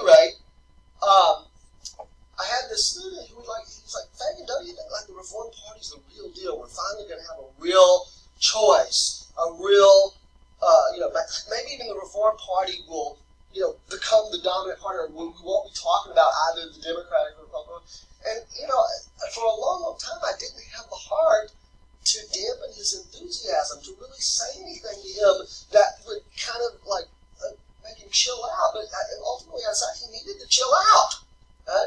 rate, I had this student who was like, Fagan, don't you think like the Reform Party's the real deal? We're finally going to have a real choice, a real, maybe even the Reform Party will, become the dominant party, or we won't be talking about either the Democratic or Republican. And, for a long, long time, I didn't have the heart to dampen his enthusiasm, to really say anything to him that would kind of like make him chill out. But ultimately, I decided he needed to chill out.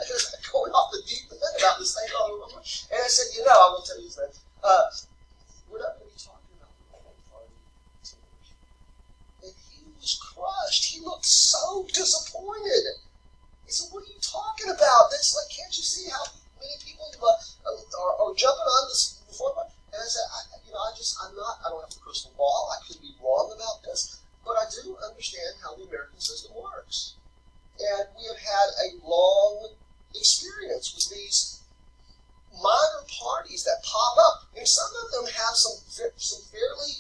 He was going off the deep end about this thing. And I said, I will tell you this. We're not going to be talking about the Reform Party tonight. And he was crushed. He looked so disappointed. He said, what are you talking about? That's like, can't you see how many people are jumping on this Reform Party? And I said, I don't have a crystal ball. I could be wrong about this, but I do understand how the American system works. And we have had a long experience with these minor parties that pop up, and some of them have some fairly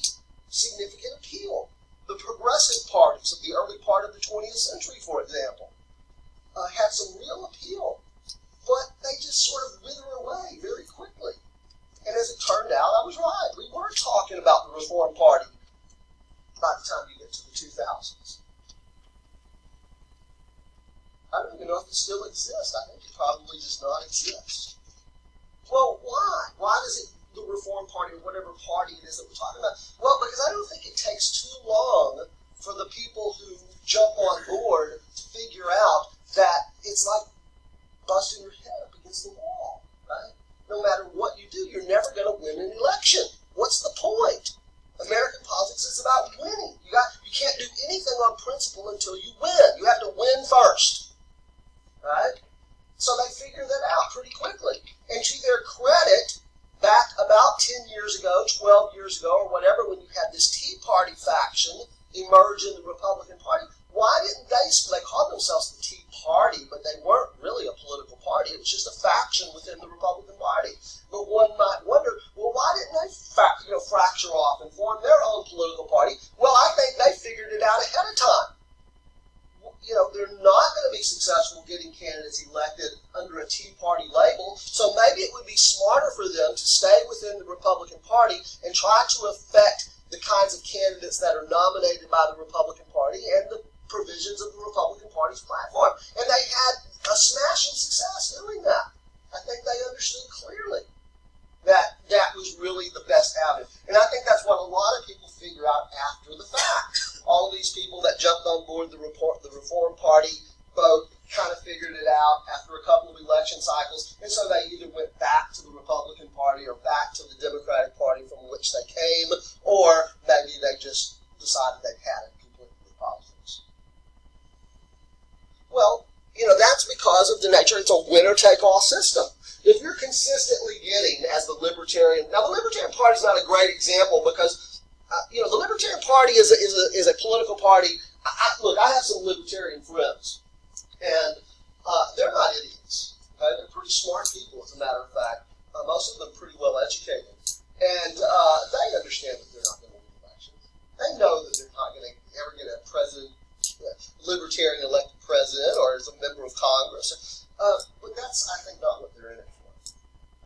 significant appeal. The progressive parties of the early part of the 20th century, for example, had some real appeal, but they just sort of wither away very quickly. And as it turned out, I was right. We were talking about the Reform Party by the time you get to the 2000s. I don't even know if it still exists. I think it probably does not exist. Well, why? Why does it, the Reform Party, or whatever party it is that we're talking about? Well, because I don't think it takes too long for the people who jump on board to figure out that it's like busting your head up against the wall, right? No matter what you do, you're never going to win an election. What's the point? American politics is about winning. You can't do anything on principle until you win. You have to win first, right? So they figured that out pretty quickly. And to their credit, back about 10 years ago, 12 years ago, or whatever, when you had this Tea Party faction emerge in the Republican Party, why didn't they called themselves the Tea Party, but they weren't really a political party. It was just a faction within the Republican Party. But one might wonder, well, why didn't they fracture off and form their own political party? Well, I think they figured it out ahead of time. They're not going to be successful getting candidates elected under a Tea Party label, so maybe it would be smarter for them to stay within the Republican Party and try to affect the kinds of candidates that are nominated by the Republican Party and the provisions of the Republican Party's platform. And they had a smashing success doing that. I think they understood clearly that that was really the best avenue. And I think that's what a lot of people figure out after the fact. All of these people that jumped on board the Reform Party boat kind of figured it out after a couple of election cycles, and so they either went back to the Republican Party or back to the Democratic Party from which they came, or maybe they just decided they'd had it completely with politics. Well, that's because of the nature. It's a winner-take-all system. If you're consistently getting, as the Libertarian... Now, the Libertarian Party is not a great example because, the Libertarian Party is a political party. Look, I have some Libertarian friends, and they're not idiots. Okay? They're pretty smart people, as a matter of fact. Most of them pretty well educated. And they understand that they're not going to win elections. They know that they're not going to ever get a Libertarian elected president or as a member of Congress. But that's, I think, not what they're in it for.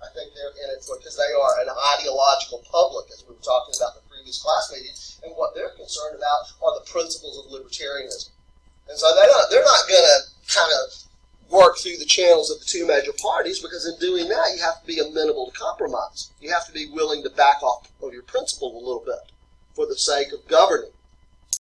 I think they're in it for because they are an ideological public, as we were talking about in the previous class meeting, and what they're concerned about are the principles of libertarianism. And so they're not going to kind of work through the channels of the two major parties, because in doing that, you have to be amenable to compromise. You have to be willing to back off of your principle a little bit for the sake of governing.